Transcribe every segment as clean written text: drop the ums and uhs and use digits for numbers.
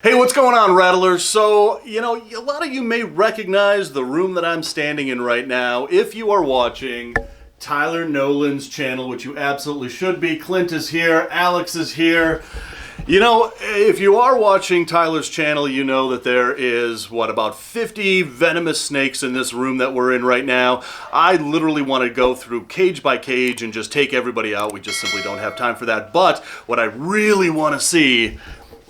Hey, what's going on, Rattlers? So, a lot of you may recognize the room that I'm standing in right now if you are watching Tyler Nolan's channel, which you absolutely should be. Clint is here, Alex is here. If you are watching Tyler's channel, you know that there is, about 50 venomous snakes in this room that we're in right now. I literally want to go through cage by cage and just take everybody out. We just simply don't have time for that. But what I really want to see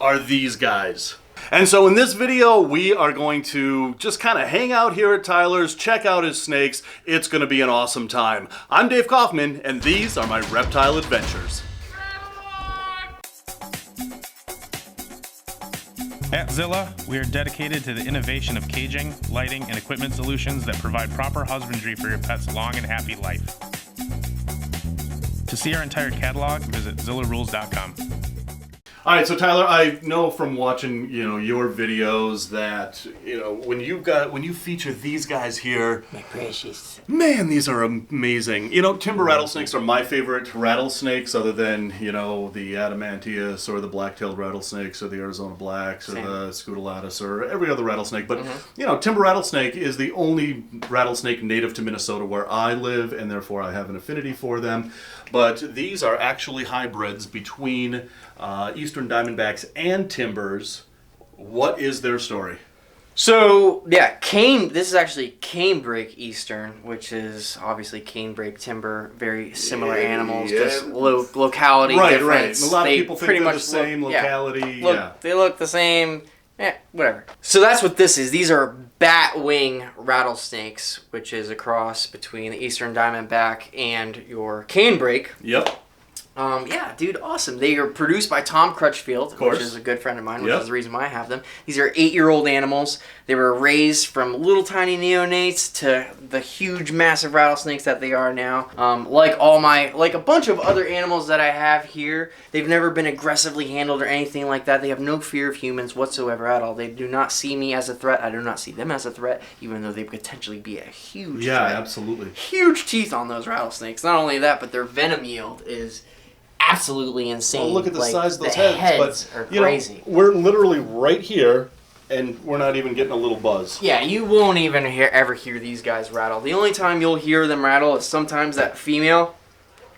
are these guys. And so in this video, we are going to just kind of hang out here at Tyler's, check out his snakes. It's going to be an awesome time. I'm Dave Kaufman, and these are my reptile adventures. At Zilla, we are dedicated to the innovation of caging, lighting, and equipment solutions that provide proper husbandry for your pet's long and happy life. To see our entire catalog, visit zillarules.com. All right, so Tyler, I know from watching, your videos that, when you feature these guys here, my precious. Man, these are amazing. Timber rattlesnakes are my favorite rattlesnakes, other than, the adamantius or the black-tailed rattlesnakes or the Arizona blacks or the scutellatus or every other rattlesnake. But, timber rattlesnake is the only rattlesnake native to Minnesota where I live, and therefore I have an affinity for them. But these are actually hybrids between Eastern Diamondbacks and Timbers. What is their story? So, yeah, this is actually canebrake Eastern, which is obviously canebrake Timber, very similar animals, just locality difference. Right. A lot of people think they're the same locality. They look the same. Yeah, whatever. So that's what this is. These are batwing rattlesnakes, which is a cross between the Eastern Diamondback and your canebrake. Yep. Yeah, dude, awesome. They are produced by Tom Crutchfield, which is a good friend of mine, which is the reason why I have them. These are 8-year-old animals. They were raised from little tiny neonates to the huge, massive rattlesnakes that they are now. Like a bunch of other animals that I have here, they've never been aggressively handled or anything like that. They have no fear of humans whatsoever at all. They do not see me as a threat. I do not see them as a threat, even though they could potentially be a huge threat. Absolutely. Huge teeth on those rattlesnakes. Not only that, but their venom yield is absolutely insane. Well, look at the size of those heads are crazy. We're literally right here, and we're not even getting a little buzz. Yeah, you won't even ever hear these guys rattle. The only time you'll hear them rattle is sometimes that female,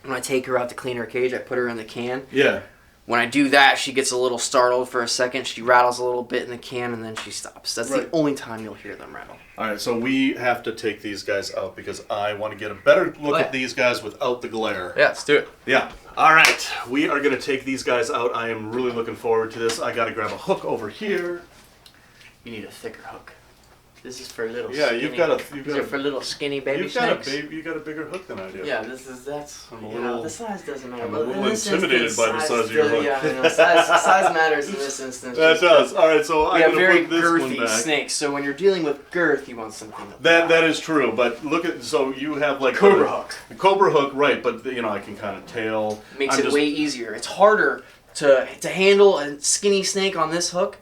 when I take her out to clean her cage, I put her in the can. Yeah. When I do that, she gets a little startled for a second. She rattles a little bit in the can, and then she stops. That's the only time you'll hear them rattle. All right, so we have to take these guys out because I want to get a better look at these guys without the glare. Yeah, let's do it. Yeah. All right, we are going to take these guys out. I am really looking forward to this. I got to grab a hook over here. You need a thicker hook. This is for little. Yeah, skinny. These are for little skinny baby snakes. You got a bigger hook than I do. Yeah, that's. The size doesn't matter. I'm a little intimidated by the size of your hook. Yeah, I know. Size matters in this instance. That does. All right, so I'm going to put this one back. Very girthy snakes. So when you're dealing with girth, you want something. That is true. But look at you have like Cobra hook. The Cobra hook, right? But I can kind of tail. Makes it way easier. It's harder to handle a skinny snake on this hook.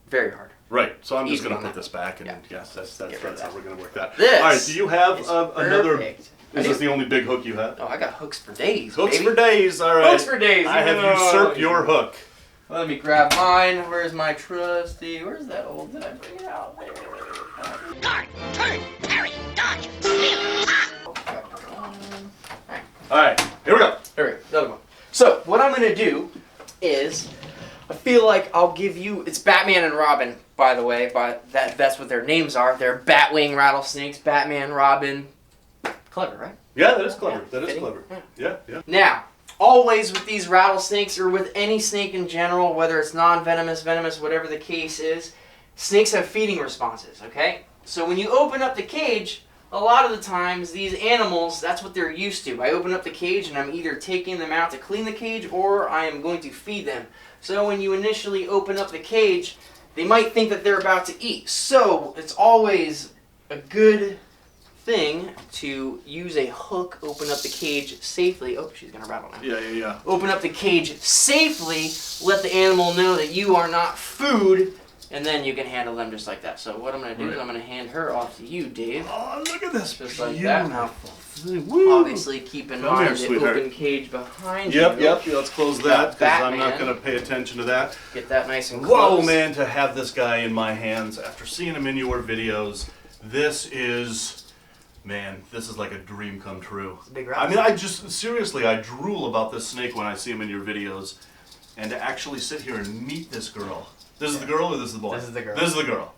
Very hard. Right, so I'm just going to put this back, and yes, that's how we're going to work that. This all right, do you have another? Perfect. Is this the only big hook you have? Oh, I got hooks for days. Hooks for days, all right. Hooks for days. I have usurped your hook. Let me grab mine. Where's my trusty? Where's that old? Did I bring it out there? Guard, turn, parry, dodge, All right, here we go. Here we go. Another one. So what I'm going to do is, I feel like I'll give you. It's Batman and Robin, by the way, but that's what their names are. They're batwing rattlesnakes. Batman, Robin. Clever, right? Yeah, that is clever. Yeah, that is clever. Yeah. Now, always with these rattlesnakes, or with any snake in general, whether it's non-venomous, venomous, whatever the case is, snakes have feeding responses, okay? So when you open up the cage, a lot of the times these animals, that's what they're used to. I open up the cage and I'm either taking them out to clean the cage or I am going to feed them. So when you initially open up the cage, they might think that they're about to eat. So it's always a good thing to use a hook, open up the cage safely. Oh, she's gonna rattle now. Yeah. Open up the cage safely, let the animal know that you are not food And then you can handle them just like that. So what I'm going to do is I'm going to hand her off to you, Dave. Oh, look at this. Just like that. Now, Woo. obviously keep in mind the sweetheart. open cage behind you. Yep. Let's close that because I'm not Batman. going to pay attention to that. Get that nice and Whoa, close. man, to have this guy in my hands after seeing him in your videos, this is like a dream come true. It's a big I mean, I drool about this snake when I see him in your videos. And to actually sit here and meet this girl. This is the girl or this is the boy? This is the girl. This is the girl.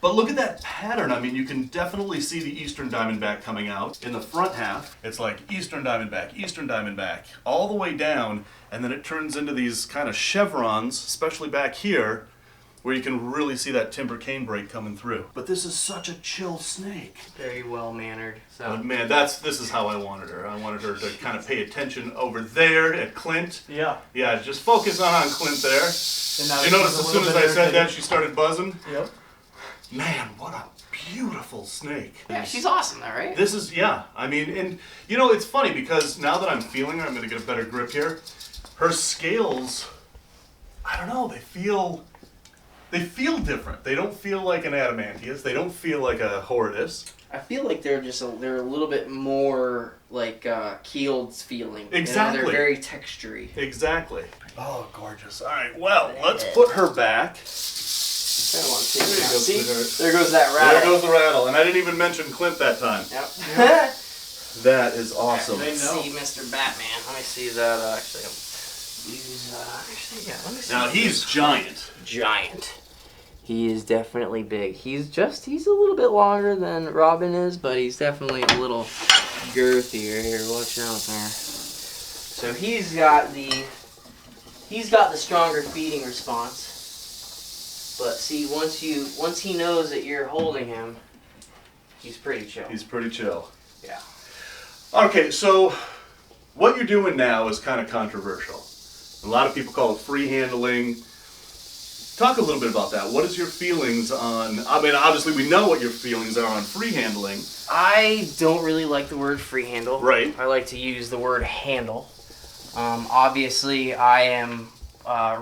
But look at that pattern. I mean, you can definitely see the Eastern Diamondback coming out. In the front half, it's like Eastern Diamondback, all the way down, and then it turns into these kind of chevrons, especially back here, where you can really see that timber cane break coming through. But this is such a chill snake. Very well mannered. So But man, this is how I wanted her. I wanted her to kind of pay attention over there at Clint. Yeah. Yeah, just focus on Clint there. And now You notice as soon as I said that, she started buzzing? Yep. Man, what a beautiful snake. yeah, she's awesome, though, right? This is, yeah. I mean, and you know, it's funny because now that I'm feeling her, I'm going to get a better grip here. Her scales, I don't know, they feel different. They don't feel like an adamantius. They don't feel like a horridus. I feel like they're a little bit more like keeled feeling. Exactly. You know, they're very textury. Exactly. Oh, gorgeous. All right, well, let's put her back. Kind of want to take There it you out. go, See? sweetheart. There goes that There rattle. goes the rattle. And I didn't even mention Clint that time. Yep. That is awesome. Let me see, Mr. Batman. Let me see that. Actually, let me see. Now, he's giant. Giant. He is definitely big. He's a little bit longer than Robin is, but he's definitely a little girthier. Here, watch out there. So he's got the stronger feeding response. But see, once he knows that you're holding him, he's pretty chill. He's pretty chill. Yeah. Okay, so what you're doing now is kind of controversial. A lot of people call it free handling. Talk a little bit about that. What is your feelings on, I mean, obviously we know what your feelings are on free handling. I don't really like the word free handle. Right. I like to use the word handle. Obviously, I am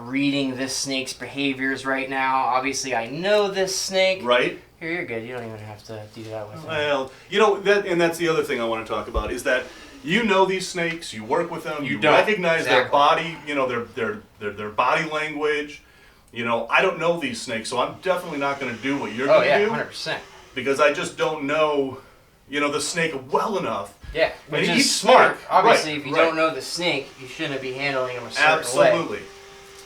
reading this snake's behaviors right now. Obviously, I know this snake. Right? Here, you're good. You don't even have to do that with him. Well, you know, that's the other thing I want to talk about is that you know these snakes, you work with them, you don't. recognize their Exactly. body, you know, their body language. You know, I don't know these snakes, so I'm definitely not going to do what you're Oh, going to yeah, do. 100%. Because I just don't know, you know, the snake well enough. Yeah, which And is each smart. snake- Obviously, right, if you right. don't know the snake, you shouldn't be handling him a certain way. Absolutely.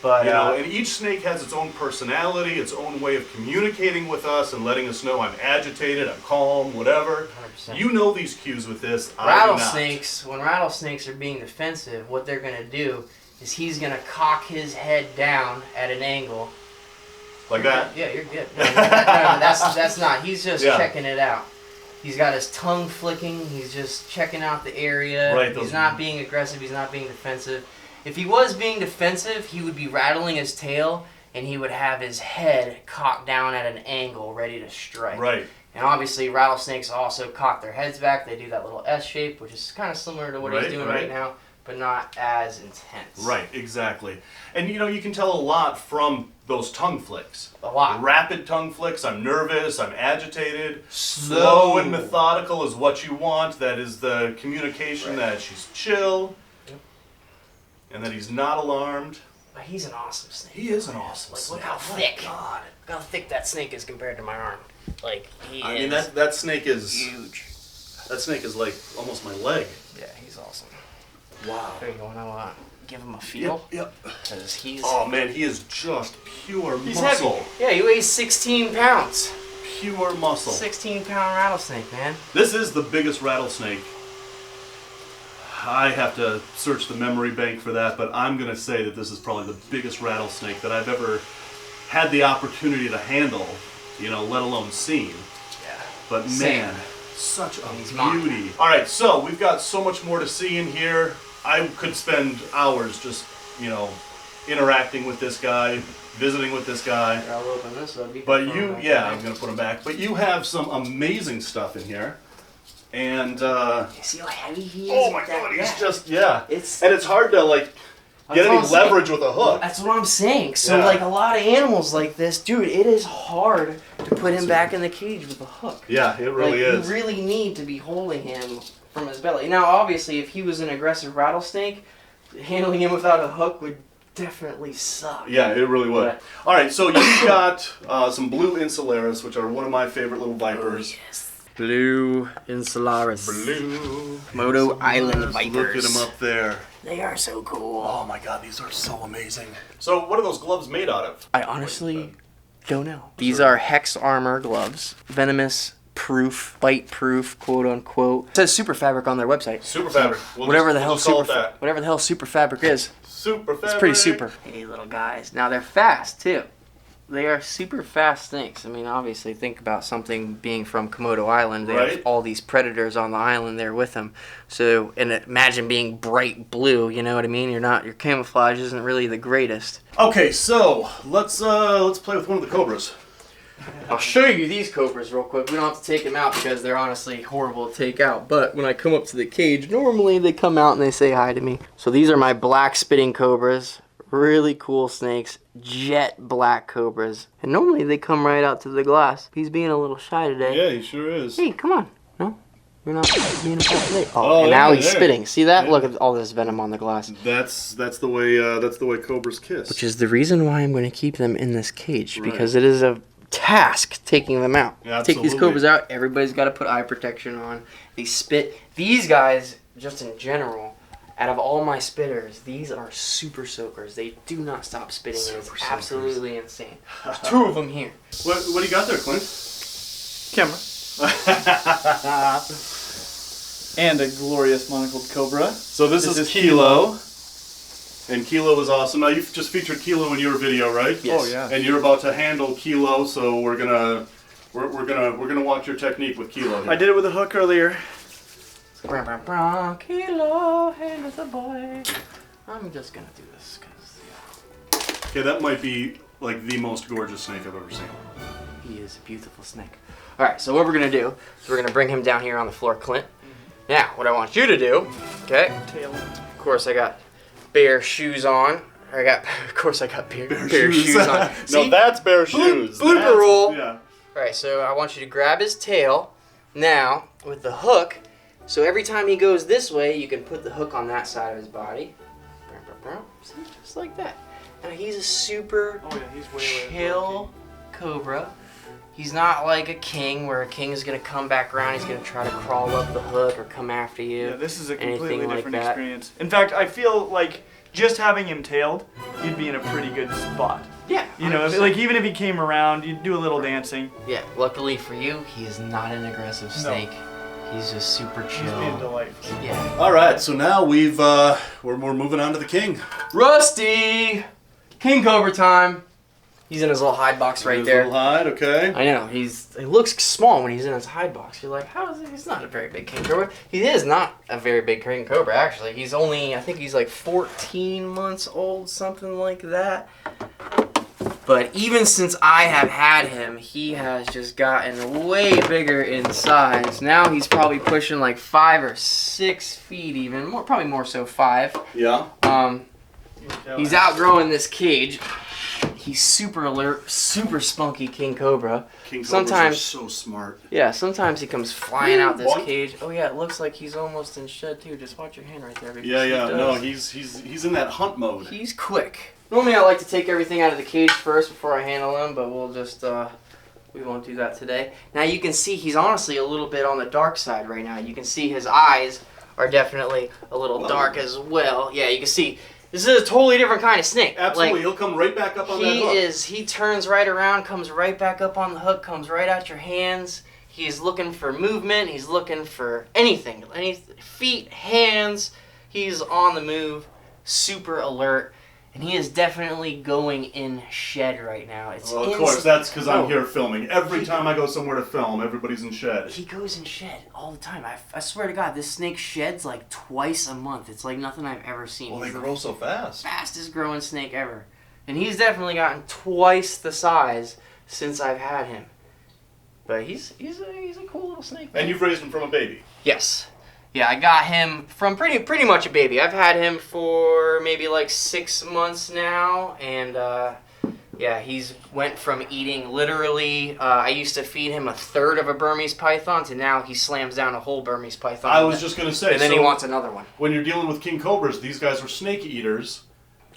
But, You know, and each snake has its own personality, its own way of communicating with us and letting us know I'm agitated, I'm calm, whatever. 100%. You know these cues with this. I do not. rattlesnakes, when rattlesnakes are being defensive, what they're going to do is he's going to cock his head down at an angle. Like that? Yeah, you're good. No, that's not. He's just Yeah. checking it out. He's got his tongue flicking. He's just checking out the area. Right, He's not being aggressive. He's not being defensive. If he was being defensive, he would be rattling his tail, and he would have his head cocked down at an angle, ready to strike. Right. And obviously, rattlesnakes also cock their heads back. They do that little S shape, which is kind of similar to what he's doing right now, but not as intense. Right, exactly. And you know, you can tell a lot from those tongue flicks. A lot. Rapid tongue flicks, I'm nervous, I'm agitated. Slow. Slow and methodical is what you want. That is the communication that she's chill. Yep. And that he's not alarmed. But he's an awesome snake. He is an awesome Like, snake. look how Oh my thick. God. Look how thick that snake is compared to my arm. Like, he I is mean, that snake is huge. That snake is like almost my leg. Yeah, he's awesome. Wow. There you go. Now give him a feel. Yep. Because he's... Oh man, he is just pure he's muscle. heavy. Yeah, he weighs 16 pounds. Pure muscle. 16-pound rattlesnake, man. This is the biggest rattlesnake. I have to search the memory bank for that, but I'm going to say that this is probably the biggest rattlesnake that I've ever had the opportunity to handle, you know, let alone seen. Yeah. But Same. man, such a He's mine. beauty. All right, so we've got so much more to see in here. I could spend hours just, you know, interacting with this guy, visiting with this guy. Here, I'll open this up. But you, yeah, I'm going to put him back. But you have some amazing stuff in here. And, You see how heavy he is? oh my with that? God, he's Yeah. just, yeah. It's... And it's hard to, like, get any leverage with a hook. That's what I'm saying. So Yeah. like a lot of animals like this, dude, it is hard to put him back in the cage with a hook. Yeah, it really is. You really need to be holding him from his belly. Now, obviously, if he was an aggressive rattlesnake, handling him without a hook would definitely suck. Yeah, it really would. But- All right, so you've got some blue insularis, which are one of my favorite little vipers. Blue Insularis. Blue. Moto Island Vipers. Look at them up there. They are so cool. Oh my god, these are so amazing. So what are those gloves made out of? I honestly don't know. These are Hex Armor gloves. Venomous proof, bite proof, quote unquote. It says super fabric on their website. Super fabric. We'll whatever just call it the hell super fabric is. Super fabric. It's pretty super. Hey, little guys. Now they're fast too. They are super fast snakes. I mean, obviously, think about something being from Komodo Island. They have all these predators on the island there with them. So, and imagine being bright blue. You know what I mean? Your camouflage isn't really the greatest. Okay, so let's play with one of the cobras. I'll show you these cobras real quick. We don't have to take them out because they're honestly horrible to take out. But when I come up to the cage, normally they come out and they say hi to me. So these are my black spitting cobras. Really cool snakes. Jet black cobras. And normally they come right out to the glass. He's being a little shy today. Yeah, he sure is. Hey, come on. No? You're not being a shy today. Oh, and now he's spitting. See that? Yeah. Look at all this venom on the glass. That's the way cobras kiss. Which is the reason why I'm going to keep them in this cage. Because it is a task taking them out. Yeah, take these cobras out, everybody's got to put eye protection on. They spit. These guys, just in general, out of all my spitters, these are super soakers. They do not stop spitting. It's absolutely insane. There's 2 of them here. What do you got there, Clint? Camera. And a glorious monocled cobra. So this is Kilo. And Kilo is awesome. Now you've just featured Kilo in your video, right? Yes. Oh yeah. And you're about to handle Kilo, so we're gonna watch your technique with Kilo. I did it with a hook earlier. Kilo, hey little boy. I'm just gonna do this because Okay, that might be like the most gorgeous snake I've ever seen. he is a beautiful snake. All right, so what we're gonna do is we're gonna bring him down here on the floor, Clint. Now, what I want you to do, okay? Tail. Of course, I got bare shoes on. Of course, I got bare shoes on. No, See? that's bare shoes. Blooper roll. Yeah. All right, so I want you to grab his tail now with the hook. So every time he goes this way, you can put the hook on that side of his body. See, just like that. Now he's a super He's chill cobra. He's not like a king, where a king is gonna come back around. He's gonna try to crawl up the hook or come after you. Yeah, this is a anything completely like different that. experience. In fact, I feel like just having him tailed, you'd be in a pretty good spot. Yeah. You know, 100%. like even if he came around, you'd do a little dancing. Yeah. Luckily for you, he is not an aggressive snake. He's just super He's chill. being delightful. Yeah. All right, so now we're moving on to the king. Rusty! King Cobra time. He's in his little hide box right His there. little hide, okay. I know, he looks small when he's in his hide box. You're like, how is it? He's not a very big king cobra. He is not a very big king cobra, actually. He's only, I think he's like 14 months old, something like that. But even since I have had him, he has just gotten way bigger in size. Now he's probably pushing like 5 or 6 feet even, probably more so 5. Yeah. He's outgrowing this cage. He's super alert, super spunky king cobra. King cobras Sometimes- are so smart. Yeah, sometimes he comes flying out this Boink. cage. Oh yeah, it looks like he's almost in shed too. Just watch your hand right there. because Yeah, he yeah. does. No, he's in that hunt mode. He's quick. Normally I like to take everything out of the cage first before I handle him, but we'll just, we won't do that today. Now you can see he's honestly a little bit on the dark side right now. You can see his eyes are definitely a little dark as well. Yeah, you can see this is a totally different kind of snake. Absolutely, Like, he'll come right back up on that he hook. he turns right around, comes right back up on the hook, comes right at your hands. He's looking for movement. He's looking for anything, any feet, hands. He's on the move, super alert, and he is definitely going in shed right now. It's Well, of course, that's because I'm here filming. Every time I go somewhere to film, everybody's in shed. He goes in shed all the time. I swear to God, this snake sheds like twice a month. It's like nothing I've ever seen. Well, they He's the grow so fast. fastest growing snake ever. And he's definitely gotten twice the size since I've had him. But he's a cool little snake. And you've raised him from a baby. Yes. Yeah, I got him from pretty much a baby. I've had him for maybe like 6 months now, and yeah, he's went from eating literally. I used to feed him a third of a Burmese python to now he slams down a whole Burmese python. I was just gonna say, and then so he wants another one. When you're dealing with king cobras, these guys are snake eaters.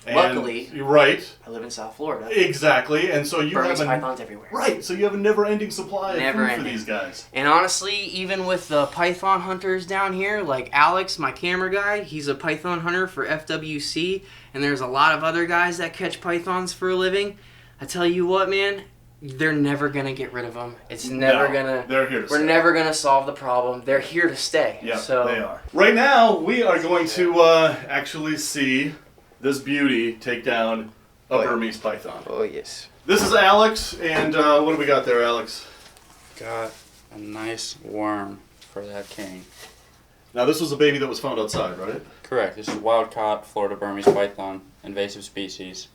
And, Luckily, right? I live in South Florida. Exactly, and so you Burmese have pythons everywhere. Right, so you have a never-ending supply of Never food for ending. these guys. And honestly, even with the python hunters down here, like Alex, my camera guy, he's a python hunter for FWC, and there's a lot of other guys that catch pythons for a living. I tell you what, man, they're never gonna get rid of them. It's never gonna. They're here to We're stay. never gonna solve the problem. They're here to stay. Yeah, so they are. Right now, we are going to actually see this beauty take down a Burmese python. Oh yes. This is Alex, and what do we got there, Alex? Got a nice worm for that king. Now, this was a baby that was found outside, right? Correct. This is wild caught Florida Burmese python, invasive species.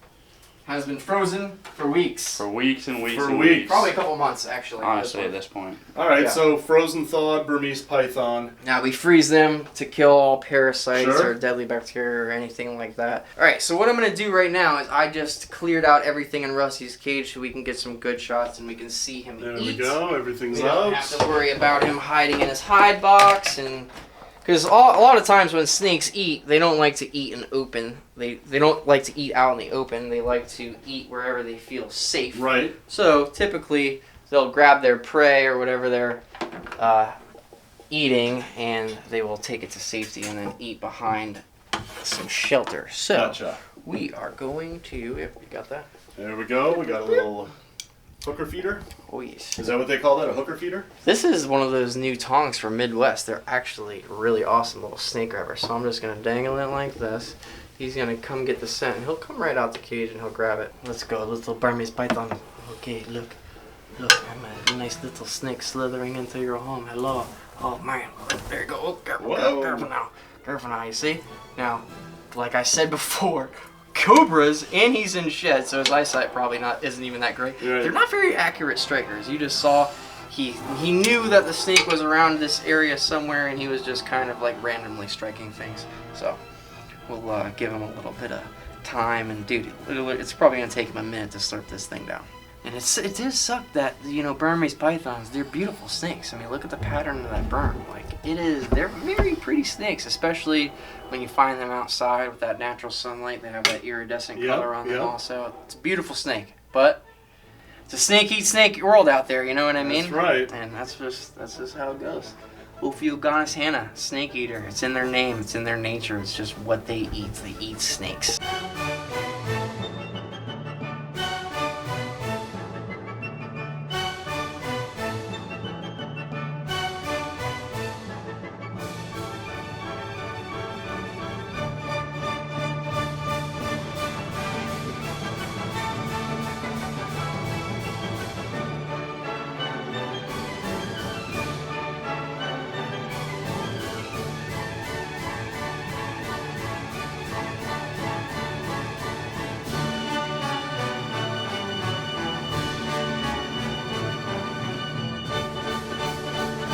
Has been frozen for weeks. For weeks and weeks For and weeks. weeks. Probably a couple months, actually. Honestly, at this point. All right, Yeah. so frozen thawed Burmese python. Now we freeze them to kill all parasites Sure. or deadly bacteria or anything like that. Alright, so what I'm going to do right now is I just cleared out everything in Rusty's cage so we can get some good shots and we can see him There eat. we go, everything's We don't out. have to worry about him hiding in his hide box, and because a lot of times when snakes eat, they don't like to eat in open. They don't like to eat out in the open. They like to eat wherever they feel safe. Right. So typically they'll grab their prey or whatever they're eating, and they will take it to safety and then eat behind some shelter. So Gotcha. we are going to, if we got that. There we go, we got a little hooker feeder. Oh yes. Is that what they call that, a hooker feeder? This is one of those new tongs from Midwest. They're actually really awesome little snake grabbers. So I'm just going to dangle it like this. He's going to come get the scent. And he'll come right out the cage and he'll grab it. Let's go, little Burmese python. Okay, look. Look, I'm a nice little snake slithering into your home. Hello. Oh, man. There you go. Oh, careful, Whoa. careful now. Careful now, you see? Now, like I said before, cobras, and he's in shed, so his eyesight probably isn't even that great. Right. They're not very accurate strikers. You just saw he knew that the snake was around this area somewhere, and he was just kind of like randomly striking things. So we'll give him a little bit of time, and dude, it's probably gonna take him a minute to slurp this thing down. And it does suck that, you know, Burmese pythons, they're beautiful snakes. I mean, look at the pattern of that burn. Like, they're very pretty snakes, especially when you find them outside with that natural sunlight. They have that iridescent color on them also. It's a beautiful snake. But it's a snake eat snake world out there, you know what I mean? That's right. And that's just how it goes. Ophiogonius hanna, snake eater. It's in their name, it's in their nature. It's just what they eat. They eat snakes.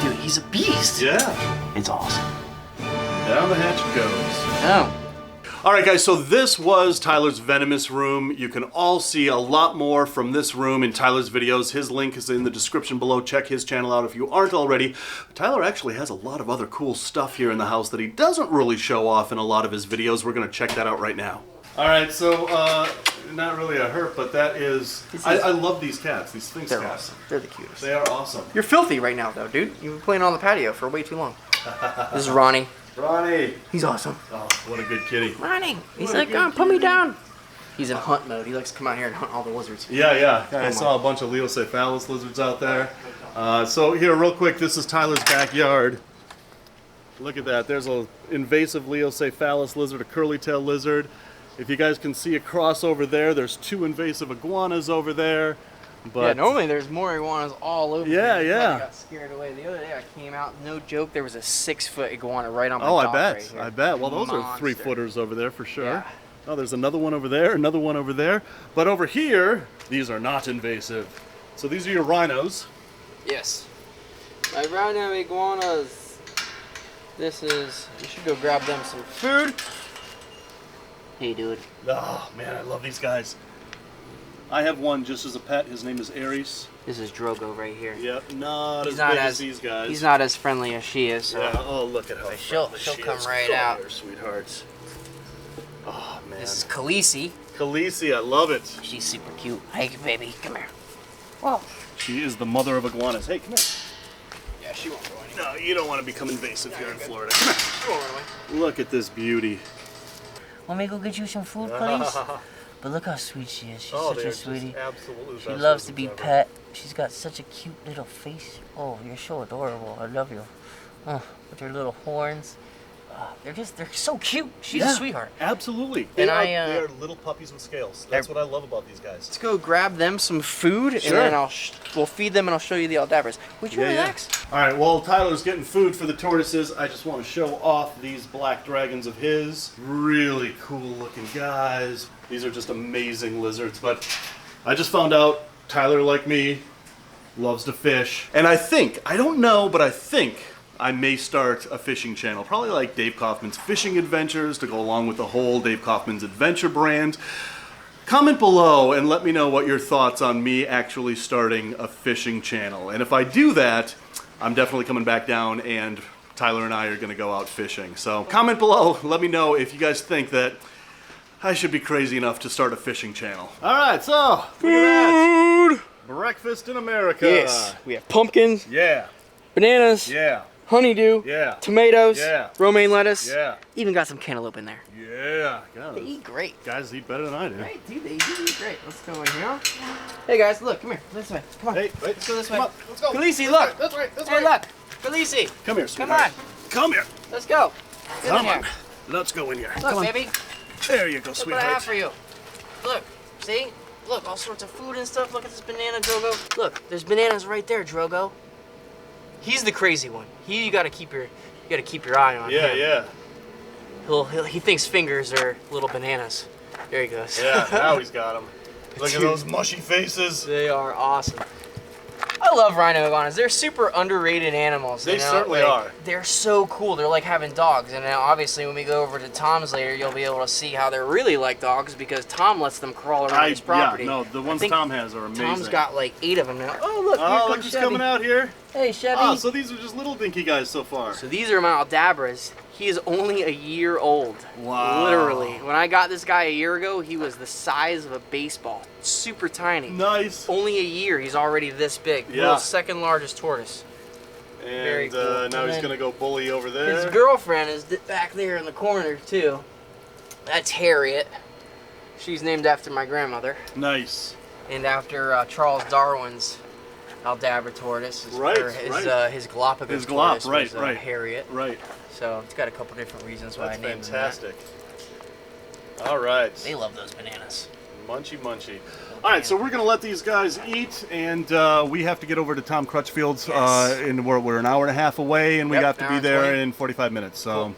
Dude, he's a beast. Yeah. It's awesome. Down the hatch it goes. Oh. All right, guys, so this was Tyler's venomous room. You can all see a lot more from this room in Tyler's videos. His link is in the description below. Check his channel out if you aren't already. Tyler actually has a lot of other cool stuff here in the house that he doesn't really show off in a lot of his videos. We're going to check that out right now. All right, so not really a herp, but that is... I love these cats, these Sphinx They're cats. awesome. They're the cutest. They are awesome. You're filthy right now, though, dude. You've been playing on the patio for way too long. This is Ronnie. Ronnie! He's awesome. Oh, what a good kitty. Ronnie! He's What a like, good oh, put me kitty. down. He's in hunt mode. He likes to come out here and hunt all the lizards. Yeah. I on. saw a bunch of Leocephalus lizards out there. So here, real quick, this is Tyler's backyard. Look at that. There's an invasive Leocephalus lizard, a curly-tailed lizard. If you guys can see across over there, there's 2 invasive iguanas over there. But Yeah, normally there's more iguanas all over. Yeah, here. yeah. I got scared away. The other day I came out, no joke, there was a 6-foot iguana right on my oh, I dock bet. right here. I bet. Well, those are Monster. 3-footers over there for sure. Yeah. Oh, there's another one over there, another one over there. But over here, these are not invasive. So these are your rhinos. Yes. My rhino iguanas. This is, you should go grab them some food. Hey, dude. Oh, man, I love these guys. I have one just as a pet. His name is Aries. This is Drogo right here. Yep, not He's as big as these guys. He's not as friendly as she is. So. Yeah. Oh, look at how She'll friendly she come is. right Come out. here, sweethearts. Oh, man. This is Khaleesi. Khaleesi, I love it. She's super cute. Hey, baby, come here. Whoa. She is the mother of iguanas. Hey, come here. Yeah, she won't go anywhere. No, you don't want to become invasive here in Florida. Come here. She won't run away. Look at this beauty. Want me to go get you some food, please? But look how sweet she is. She's such a sweetie. Absolutely. She loves to be pet. She's got such a cute little face. Oh, you're so adorable. I love you. Oh, with her little horns. They're so cute. She's a sweetheart. Absolutely. And they are little puppies with scales. That's what I love about these guys. Let's go grab them some food, Sure. and then we'll feed them, and I'll show you the Aldabras. Would you relax? All right, while Tyler's getting food for the tortoises, I just want to show off these black dragons of his. Really cool looking guys. These are just amazing lizards, but I just found out Tyler, like me, loves to fish. And I don't know, but I think I may start a fishing channel, probably like Dave Kaufman's Fishing Adventures to go along with the whole Dave Kaufman's Adventure brand. Comment below and let me know what your thoughts on me actually starting a fishing channel. And if I do that, I'm definitely coming back down and Tyler and I are gonna go out fishing. So comment below, let me know if you guys think that I should be crazy enough to start a fishing channel. All right, so food. Breakfast in America. Yes. We have pumpkins, Yeah. bananas, Yeah. honeydew, Yeah. tomatoes, Yeah. romaine lettuce. Yeah. Even got some cantaloupe in there. Yeah. They eat great. Guys eat better than I do. Right, dude, they do eat great. Let's go in here. Hey guys, look, come here. This way. Come on. Hey, wait. Let's go this way. Come on, let's go. Khaleesi, look. That's right. That's Hey, right. look. Khaleesi. Come here, Come sweetheart. on. Come here. Let's go. Get in Come here. on. Let's go in here. Look, Come on. baby. There you go, Look what I have sweetheart. for you. Look. See? Look, all sorts of food and stuff. Look at this banana, Drogo. Look, there's bananas right there, Drogo. He's the crazy one. You gotta keep your eye on Yeah, him. yeah. He thinks fingers are little bananas. There he goes. Yeah, now he's got them. Look at those mushy faces. They are awesome. I love rhino iguanas. They're super underrated animals. They you know? certainly are. They're so cool. They're like having dogs. And now, obviously, when we go over to Tom's later, you'll be able to see how they're really like dogs because Tom lets them crawl around his property. Yeah, no, the ones think Tom has are amazing. Tom's got like 8 of them now. Oh, look, here Oh, comes look who's Chevy. coming out here. Hey, Chevy. Oh, so these are just little dinky guys so far. So these are my Aldabras. He is only a year old. Wow. Literally. When I got this guy a year ago, he was the size of a baseball. Super tiny. Nice. Only a year, he's already this big. Yeah. World's second largest tortoise. And Very cool. now And he's then gonna go bully over there. His girlfriend is back there in the corner too. That's Harriet. She's named after my grandmother Nice. and after Charles Darwin's Aldabra tortoise. Right, His Galapagos His Galap, tortoise right, was, right. Harriet. Right. So it's got a couple different reasons why That's I named him fantastic. All right. that. They love those bananas. Munchy, munchy. All right, so we're going to let these guys eat, and we have to get over to Tom Crutchfield's, Yes. and we're an hour and a half away, and we Yep, have to hour be and there 20. in 45 minutes. So,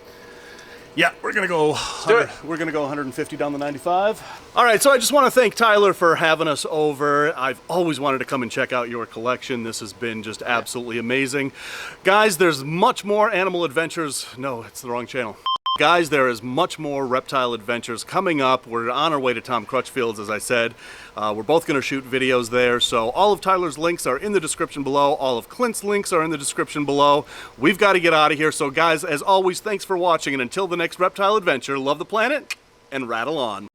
yeah, we're going to go. do it. We're going to go 150 down the 95. All right, so I just want to thank Tyler for having us over. I've always wanted to come and check out your collection. This has been just absolutely amazing. Guys, there's much more animal adventures. No, it's the wrong channel. Guys, there is much more reptile adventures coming up. We're on our way to Tom Crutchfield's, as I said. We're both going to shoot videos there. So all of Tyler's links are in the description below. All of Clint's links are in the description below. We've got to get out of here. So guys, as always, thanks for watching. And until the next reptile adventure, love the planet and rattle on.